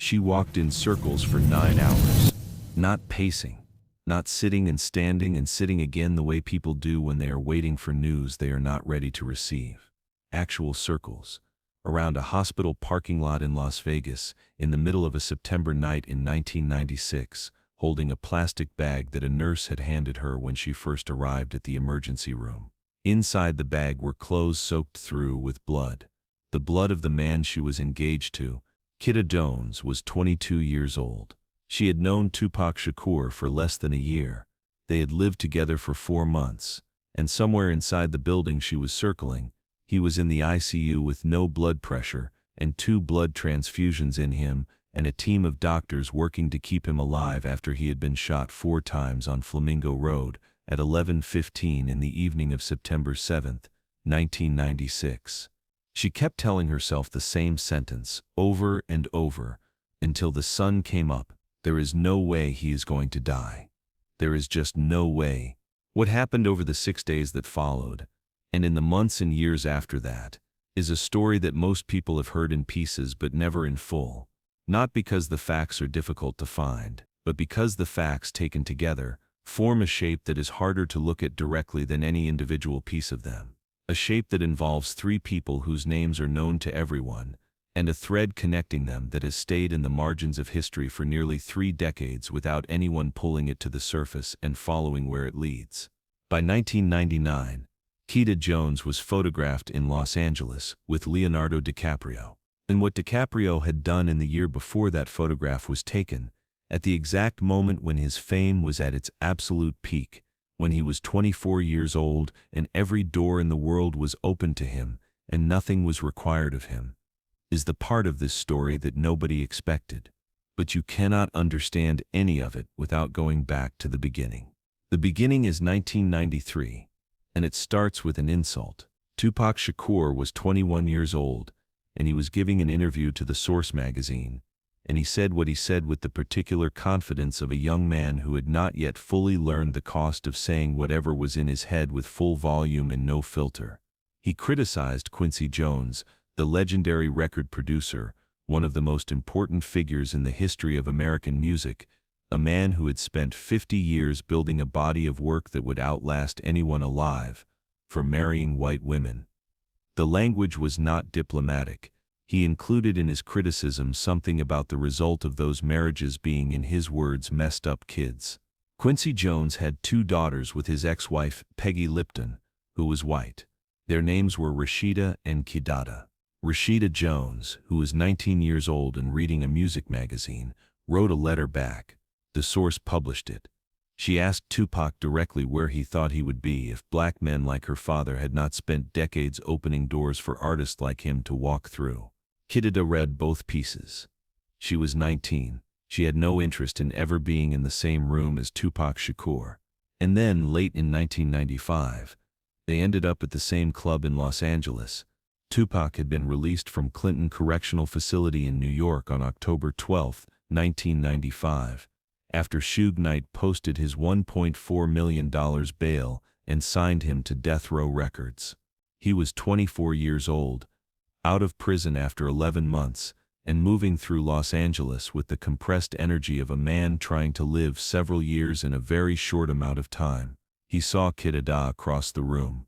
She walked in circles for 9 hours, not pacing, not sitting and standing and sitting again the way people do when they are waiting for news they are not ready to receive. Actual circles, around a hospital parking lot in Las Vegas, in the middle of a September night in 1996, holding a plastic bag that a nurse had handed her when she first arrived at the emergency room. Inside the bag were clothes soaked through with blood. The blood of the man she was engaged to. Kida Jones was 22 years old. She had known Tupac Shakur for less than a year. They had lived together for 4 months, and somewhere inside the building she was circling, he was in the ICU with no blood pressure and 2 blood transfusions in him and a team of doctors working to keep him alive after he had been shot 4 times on Flamingo Road at 11:15 in the evening of September 7, 1996. She kept telling herself the same sentence over and over until the sun came up. There is no way he is going to die. There is just no way. What happened over the 6 days that followed, and in the months and years after that, is a story that most people have heard in pieces but never in full. Not because the facts are difficult to find, but because the facts taken together form a shape that is harder to look at directly than any individual piece of them. A shape that involves 3 people whose names are known to everyone, and a thread connecting them that has stayed in the margins of history for nearly 3 decades without anyone pulling it to the surface and following where it leads. By 1999, Kida Jones was photographed in Los Angeles with Leonardo DiCaprio. And what DiCaprio had done in the year before that photograph was taken, at the exact moment when his fame was at its absolute peak, when he was 24 years old and every door in the world was open to him and nothing was required of him, is the part of this story that nobody expected. But you cannot understand any of it without going back to the beginning. The beginning is 1993, and it starts with an insult. Tupac Shakur was 21 years old, and he was giving an interview to the Source magazine, and he said what he said with the particular confidence of a young man who had not yet fully learned the cost of saying whatever was in his head with full volume and no filter. He criticized Quincy Jones, the legendary record producer, one of the most important figures in the history of American music, a man who had spent 50 years building a body of work that would outlast anyone alive, for marrying white women. The language was not diplomatic. He included in his criticism something about the result of those marriages being, in his words, messed up kids. Quincy Jones had 2 daughters with his ex-wife, Peggy Lipton, who was white. Their names were Rashida and Kidada. Rashida Jones, who was 19 years old and reading a music magazine, wrote a letter back. The Source published it. She asked Tupac directly where he thought he would be if black men like her father had not spent decades opening doors for artists like him to walk through. Kidada read both pieces. She was 19. She had no interest in ever being in the same room as Tupac Shakur. And then, late in 1995, they ended up at the same club in Los Angeles. Tupac had been released from Clinton Correctional Facility in New York on October 12, 1995, after Suge Knight posted his $1.4 million bail and signed him to Death Row Records. He was 24 years old, out of prison after 11 months, and moving through Los Angeles with the compressed energy of a man trying to live several years in a very short amount of time. He saw Kidada across the room.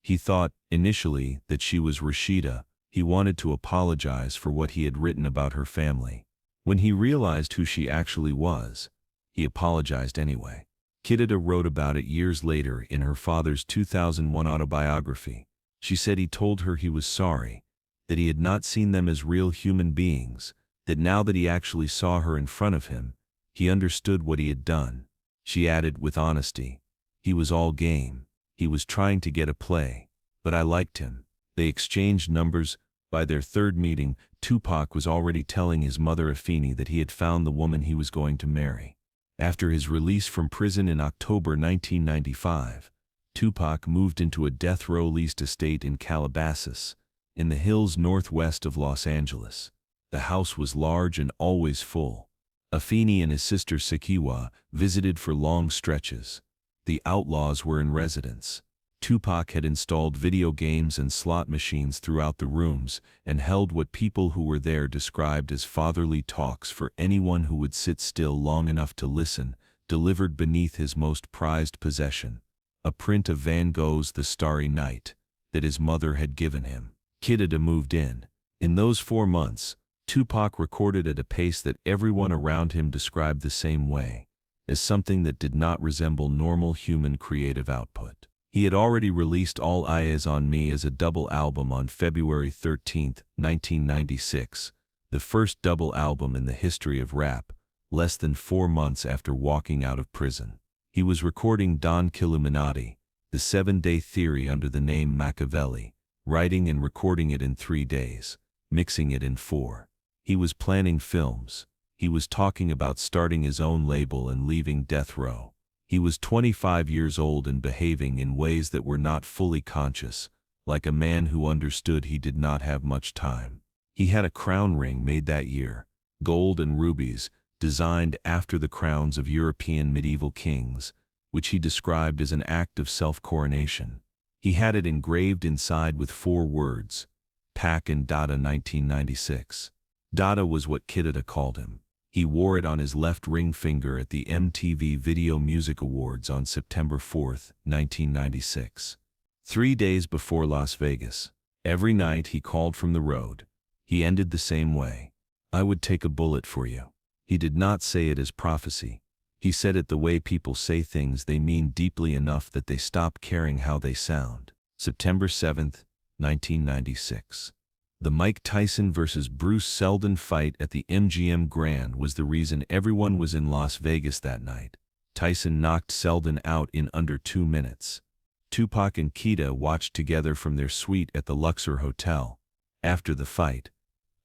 He thought, initially, that she was Rashida. He wanted to apologize for what he had written about her family. When he realized who she actually was, he apologized anyway. Kidada wrote about it years later in her father's 2001 autobiography. She said he told her he was sorry, that he had not seen them as real human beings, that now that he actually saw her in front of him, he understood what he had done. She added with honesty, "He was all game. He was trying to get a play, but I liked him." They exchanged numbers. By their third meeting, Tupac was already telling his mother Afeni that he had found the woman he was going to marry. After his release from prison in October 1995, Tupac moved into a death row leased estate in Calabasas, in the hills northwest of Los Angeles. The house was large and always full. Afeni and his sister Sakiwa visited for long stretches. The outlaws were in residence. Tupac had installed video games and slot machines throughout the rooms and held what people who were there described as fatherly talks for anyone who would sit still long enough to listen, delivered beneath his most prized possession, a print of Van Gogh's The Starry Night that his mother had given him. Kidda moved in. In those 4 months, Tupac recorded at a pace that everyone around him described the same way, as something that did not resemble normal human creative output. He had already released All Eyes on Me as a double album on February 13, 1996, the first double album in the history of rap, less than 4 months after walking out of prison. He was recording Don Killuminati, the 7-Day Theory under the name Machiavelli, writing and recording it in 3 days, mixing it in 4. He was planning films. He was talking about starting his own label and leaving death row. He was 25 years old and behaving in ways that were not fully conscious, like a man who understood he did not have much time. He had a crown ring made that year, gold and rubies, designed after the crowns of European medieval kings, which he described as an act of self-coronation. He had it engraved inside with 4 words, Pac and Dada 1996. Dada was what Kidda called him. He wore it on his left ring finger at the MTV Video Music Awards on September 4, 1996. 3 days before Las Vegas. Every night he called from the road. He ended the same way. I would take a bullet for you. He did not say it as prophecy. He said it the way people say things they mean deeply enough that they stop caring how they sound. September 7, 1996. The Mike Tyson vs. Bruce Seldon fight at the MGM Grand was the reason everyone was in Las Vegas that night. Tyson knocked Seldon out in under 2 minutes. Tupac and Kidda watched together from their suite at the Luxor Hotel. After the fight,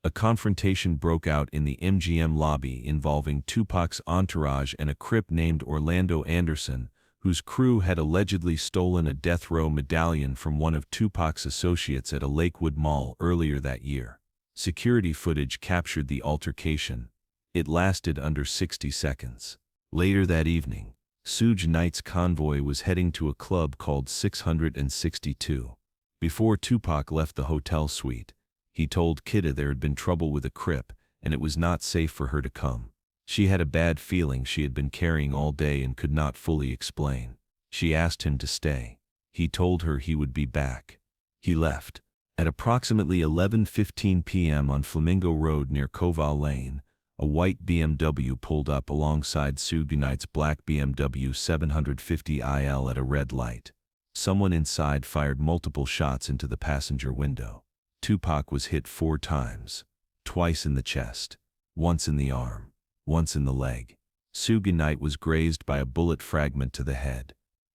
a confrontation broke out in the MGM lobby involving Tupac's entourage and a Crip named Orlando Anderson, whose crew had allegedly stolen a death row medallion from one of Tupac's associates at a Lakewood mall earlier that year. Security footage captured the altercation. It lasted under 60 seconds. Later that evening, Suge Knight's convoy was heading to a club called 662. Before Tupac left the hotel suite, he told Kidda there had been trouble with a Crip and it was not safe for her to come. She had a bad feeling she had been carrying all day and could not fully explain. She asked him to stay. He told her he would be back. He left. At approximately 11:15 p.m. on Flamingo Road near Koval Lane, a white BMW pulled up alongside Suge Knight's black BMW 750 IL at a red light. Someone inside fired multiple shots into the passenger window. Tupac was hit 4 times. Twice in the chest, once in the arm, once in the leg. Suge Knight was grazed by a bullet fragment to the head.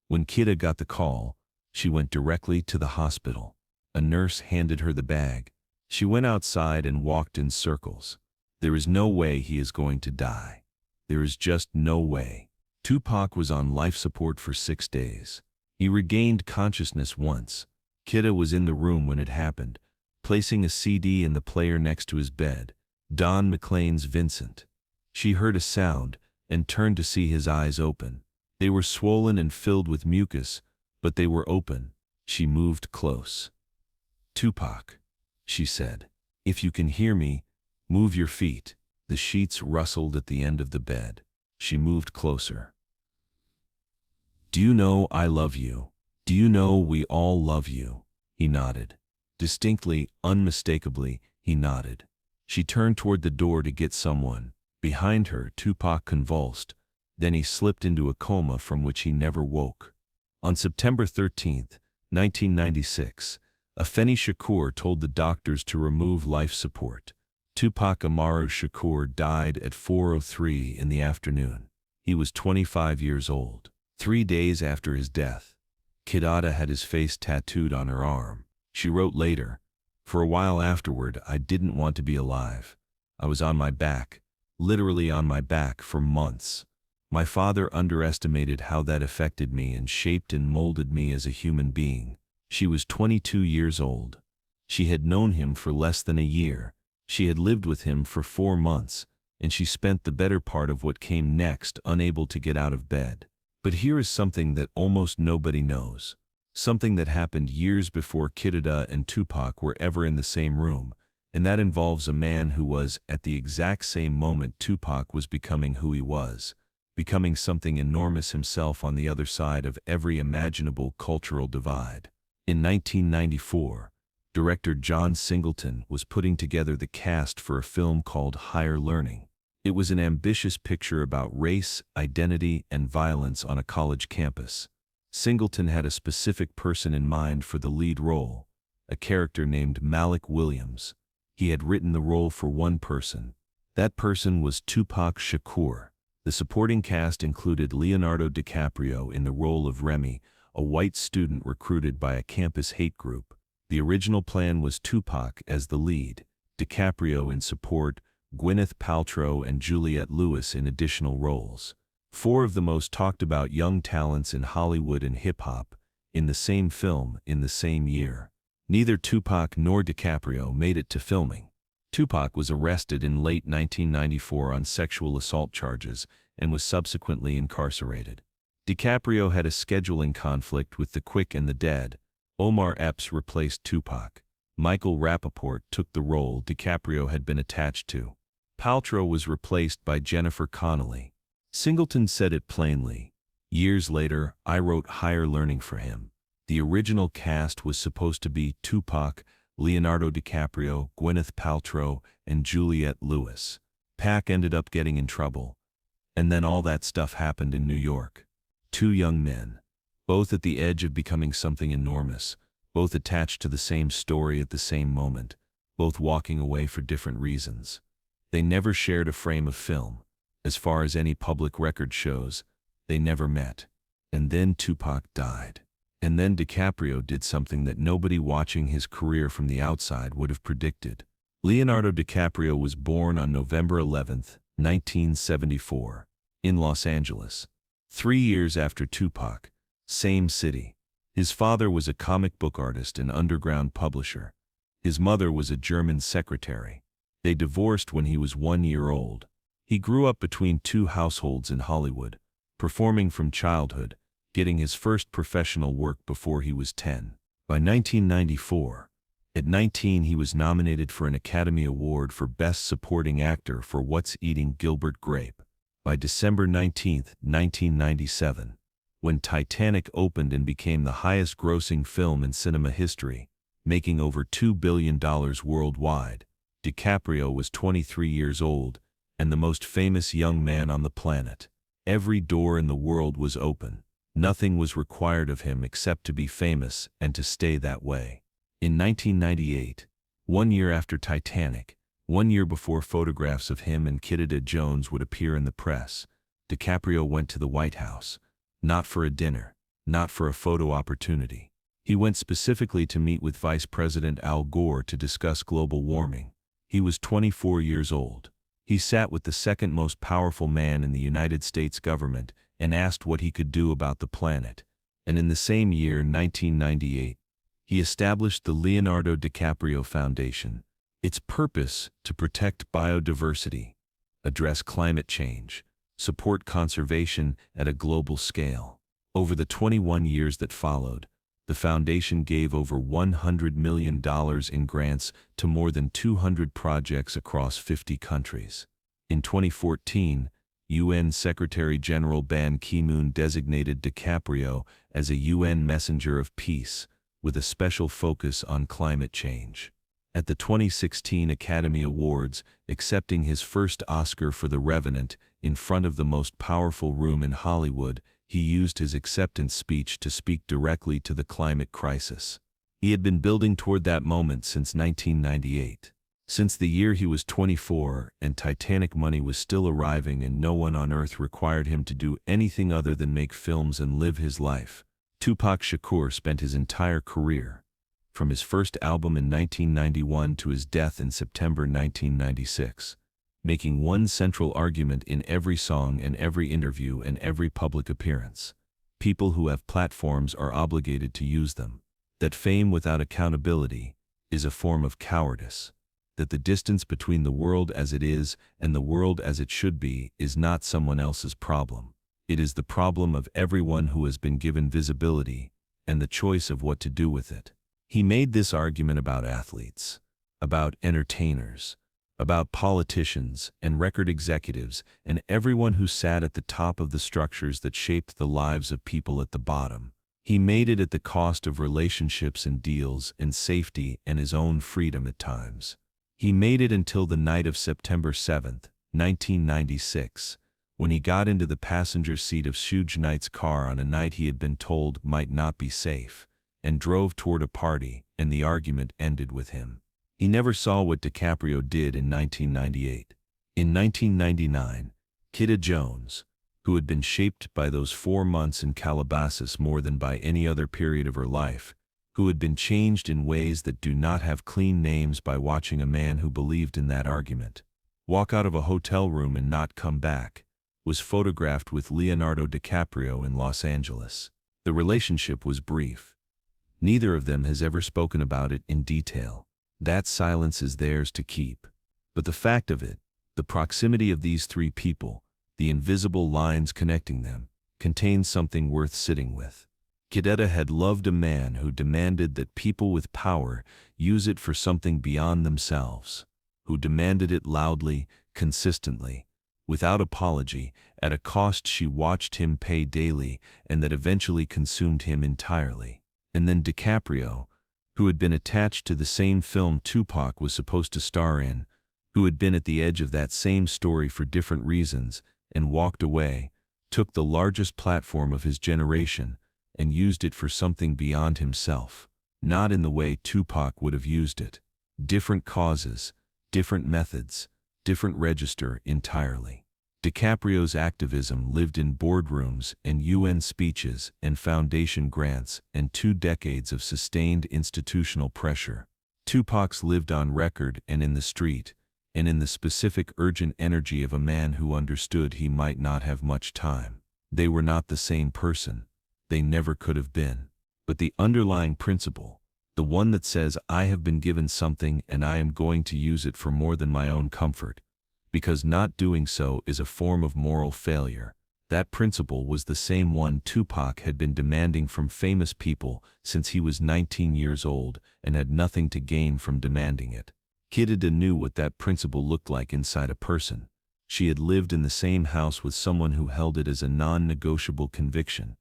When Kidda got the call, she went directly to the hospital. A nurse handed her the bag. She went outside and walked in circles. There is no way he is going to die. There is just no way. Tupac was on life support for 6 days. He regained consciousness once. Kidda was in the room when it happened, placing a CD in the player next to his bed, Don McLean's Vincent. She heard a sound and turned to see his eyes open. They were swollen and filled with mucus, but they were open. She moved close. Tupac, she said, if you can hear me, move your feet. The sheets rustled at the end of the bed. She moved closer. Do you know I love you? Do you know we all love you? He nodded. Distinctly, unmistakably, he nodded. She turned toward the door to get someone. Behind her, Tupac convulsed. Then he slipped into a coma from which he never woke. On September 13, 1996, Afeni Shakur told the doctors to remove life support. Tupac Amaru Shakur died at 4:03 in the afternoon. He was 25 years old. 3 days after his death, Kidda had his face tattooed on her arm. She wrote later, for a while afterward, I didn't want to be alive. I was on my back, literally on my back for months. My father underestimated how that affected me and shaped and molded me as a human being. She was 22 years old. She had known him for less than a year. She had lived with him for 4 months, and she spent the better part of what came next unable to get out of bed. But here is something that almost nobody knows. something that happened years before Kidda and Tupac were ever in the same room, and that involves a man who was, at the exact same moment Tupac was becoming who he was, becoming something enormous himself on the other side of every imaginable cultural divide. In 1994, director John Singleton was putting together the cast for a film called Higher Learning. It was an ambitious picture about race, identity, and violence on a college campus. Singleton had a specific person in mind for the lead role, a character named Malik Williams. He had written the role for one person. That person was Tupac Shakur. The supporting cast included Leonardo DiCaprio in the role of Remy, a white student recruited by a campus hate group. The original plan was Tupac as the lead, DiCaprio in support, Gwyneth Paltrow and Juliette Lewis in additional roles. Four of the most talked about young talents in Hollywood and hip-hop, in the same film in the same year. Neither Tupac nor DiCaprio made it to filming. Tupac was arrested in late 1994 on sexual assault charges and was subsequently incarcerated. DiCaprio had a scheduling conflict with The Quick and the Dead. Omar Epps replaced Tupac. Michael Rappaport took the role DiCaprio had been attached to. Paltrow was replaced by Jennifer Connelly. Singleton said it plainly. Years later, I wrote Higher Learning for him. The original cast was supposed to be Tupac, Leonardo DiCaprio, Gwyneth Paltrow, and Juliette Lewis. Pac ended up getting in trouble. And then all that stuff happened in New York. Two young men, both at the edge of becoming something enormous, both attached to the same story at the same moment, both walking away for different reasons. They never shared a frame of film. As far as any public record shows, they never met. And then Tupac died. And then DiCaprio did something that nobody watching his career from the outside would have predicted. Leonardo DiCaprio was born on November 11, 1974, in Los Angeles. 3 years after Tupac, same city. His father was a comic book artist and underground publisher. His mother was a German secretary. They divorced when he was 1 year old. He grew up between two households in Hollywood, performing from childhood, getting his first professional work before he was 10. By 1994, at 19 he was nominated for an Academy Award for Best Supporting Actor for What's Eating Gilbert Grape. By December 19, 1997, when Titanic opened and became the highest-grossing film in cinema history, making over $2 billion worldwide, DiCaprio was 23 years old and the most famous young man on the planet. Every door in the world was open. Nothing was required of him except to be famous and to stay that way. In 1998, 1 year after Titanic, 1 year before photographs of him and Kidda Jones would appear in the press, DiCaprio went to the White House. Not for a dinner, not for a photo opportunity. He went specifically to meet with Vice President Al Gore to discuss global warming. He was 24 years old. He sat with the second most powerful man in the United States government and asked what he could do about the planet. And in the same year, 1998, he established the Leonardo DiCaprio Foundation. Its purpose to protect biodiversity, address climate change, support conservation at a global scale. Over the 21 years that followed, the foundation gave over $100 million in grants to more than 200 projects across 50 countries. In 2014, UN Secretary-General Ban Ki-moon designated DiCaprio as a UN Messenger of Peace, with a special focus on climate change. At the 2016 Academy Awards, accepting his first Oscar for The Revenant in front of the most powerful room in Hollywood, he used his acceptance speech to speak directly to the climate crisis. He had been building toward that moment since 1998. Since the year he was 24 and Titanic money was still arriving and no one on earth required him to do anything other than make films and live his life, Tupac Shakur spent his entire career, from his first album in 1991 to his death in September 1996, making one central argument in every song and every interview and every public appearance. People who have platforms are obligated to use them. That fame without accountability is a form of cowardice. That the distance between the world as it is and the world as it should be is not someone else's problem. It is the problem of everyone who has been given visibility and the choice of what to do with it. He made this argument about athletes, about entertainers, about politicians and record executives and everyone who sat at the top of the structures that shaped the lives of people at the bottom. He made it at the cost of relationships and deals and safety and his own freedom at times. He made it until the night of September 7, 1996, when he got into the passenger seat of Suge Knight's car on a night he had been told might not be safe, and drove toward a party, and the argument ended with him. He never saw what DiCaprio did in 1998. In 1999, Kidda Jones, who had been shaped by those 4 months in Calabasas more than by any other period of her life, who had been changed in ways that do not have clean names by watching a man who believed in that argument walk out of a hotel room and not come back, was photographed with Leonardo DiCaprio in Los Angeles. The relationship was brief. Neither of them has ever spoken about it in detail. That silence is theirs to keep. But the fact of it, the proximity of these three people, the invisible lines connecting them, contains something worth sitting with. Kidda had loved a man who demanded that people with power use it for something beyond themselves, who demanded it loudly, consistently, without apology, at a cost she watched him pay daily and that eventually consumed him entirely. And then DiCaprio, who had been attached to the same film Tupac was supposed to star in, who had been at the edge of that same story for different reasons, and walked away, took the largest platform of his generation, and used it for something beyond himself, not in the way Tupac would have used it. Different causes, different methods, different register entirely. DiCaprio's activism lived in boardrooms and UN speeches and foundation grants and 2 decades of sustained institutional pressure. Tupac's lived on record and in the street, and in the specific urgent energy of a man who understood he might not have much time. They were not the same person. They never could have been. But the underlying principle, the one that says I have been given something and I am going to use it for more than my own comfort, because not doing so is a form of moral failure, that principle was the same one Tupac had been demanding from famous people since he was 19 years old and had nothing to gain from demanding it. Kidda knew what that principle looked like inside a person. She had lived in the same house with someone who held it as a non-negotiable conviction,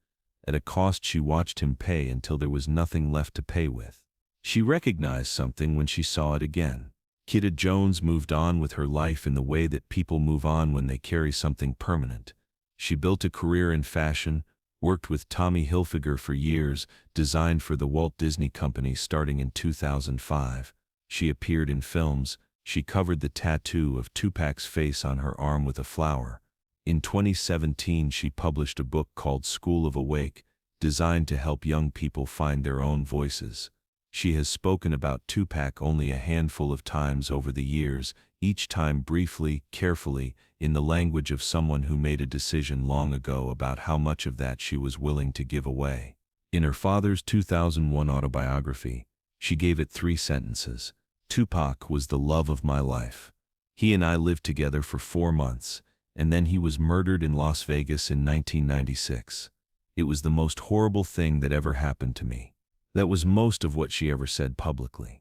at a cost she watched him pay until there was nothing left to pay with. She recognized something when she saw it again. Kidda Jones moved on with her life in the way that people move on when they carry something permanent. She built a career in fashion, worked with Tommy Hilfiger for years, designed for the Walt Disney Company starting in 2005. She appeared in films. She covered the tattoo of Tupac's face on her arm with a flower. In 2017, she published a book called School of Awake, designed to help young people find their own voices. She has spoken about Tupac only a handful of times over the years, each time briefly, carefully, in the language of someone who made a decision long ago about how much of that she was willing to give away. In her father's 2001 autobiography, she gave it 3 sentences. Tupac was the love of my life. He and I lived together for 4 months, and then he was murdered in Las Vegas in 1996. It was the most horrible thing that ever happened to me. That was most of what she ever said publicly.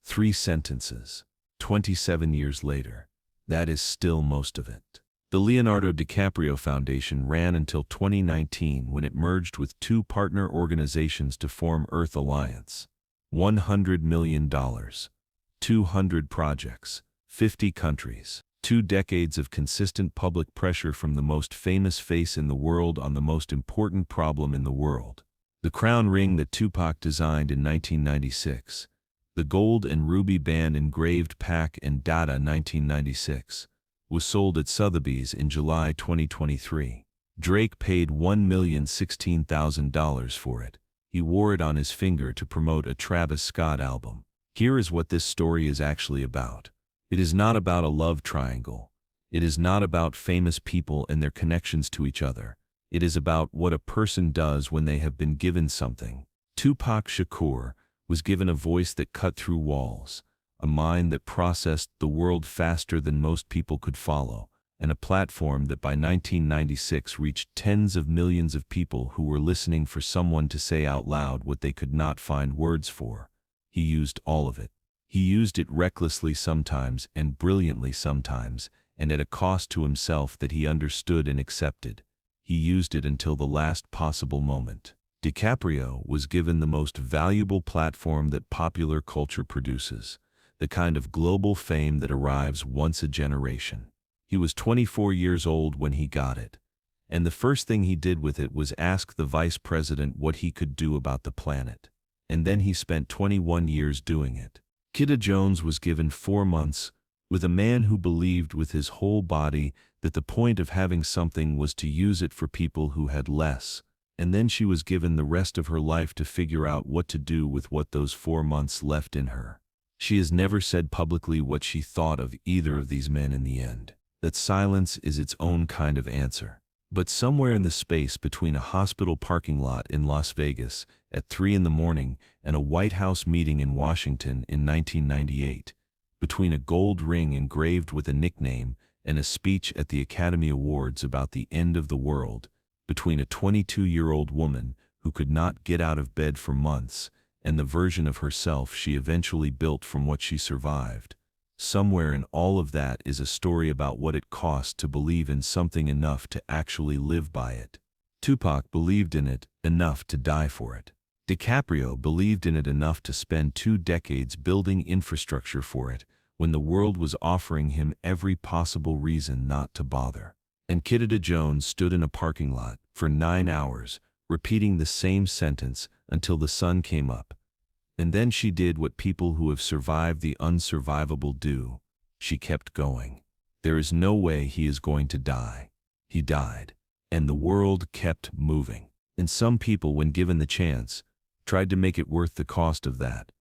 3 sentences. 27 years later. That is still most of it. The Leonardo DiCaprio Foundation ran until 2019 when it merged with 2 partner organizations to form Earth Alliance. $100 million. 200 projects. 50 countries. 2 decades of consistent public pressure from the most famous face in the world on the most important problem in the world. The crown ring that Tupac designed in 1996. The gold and ruby band engraved Pac and Dada 1996. Was sold at Sotheby's in July 2023. Drake paid $1,016,000 for it. He wore it on his finger to promote a Travis Scott album. Here is what this story is actually about. It is not about a love triangle. It is not about famous people and their connections to each other. It is about what a person does when they have been given something. Tupac Shakur was given a voice that cut through walls, a mind that processed the world faster than most people could follow, and a platform that by 1996 reached tens of millions of people who were listening for someone to say out loud what they could not find words for. He used all of it. He used it recklessly sometimes and brilliantly sometimes, and at a cost to himself that he understood and accepted. He used it until the last possible moment. DiCaprio was given the most valuable platform that popular culture produces, the kind of global fame that arrives once a generation. He was 24 years old when he got it, and the first thing he did with it was ask the vice president what he could do about the planet. And then he spent 21 years doing it. Kidda Jones was given 4 months, with a man who believed with his whole body that the point of having something was to use it for people who had less, and then she was given the rest of her life to figure out what to do with what those 4 months left in her. She has never said publicly what she thought of either of these men in the end. That silence is its own kind of answer. But somewhere in the space between a hospital parking lot in Las Vegas at 3 in the morning and a White House meeting in Washington in 1998, between a gold ring engraved with a nickname and a speech at the Academy Awards about the end of the world, between a 22-year-old woman who could not get out of bed for months and the version of herself she eventually built from what she survived, somewhere in all of that is a story about what it cost to believe in something enough to actually live by it. Tupac believed in it enough to die for it. DiCaprio believed in it enough to spend 2 decades building infrastructure for it when the world was offering him every possible reason not to bother. And Kidda Jones stood in a parking lot for 9 hours, repeating the same sentence until the sun came up. And then she did what people who have survived the unsurvivable do. She kept going. There is no way he is going to die. He died. And the world kept moving. And some people, when given the chance, tried to make it worth the cost of that.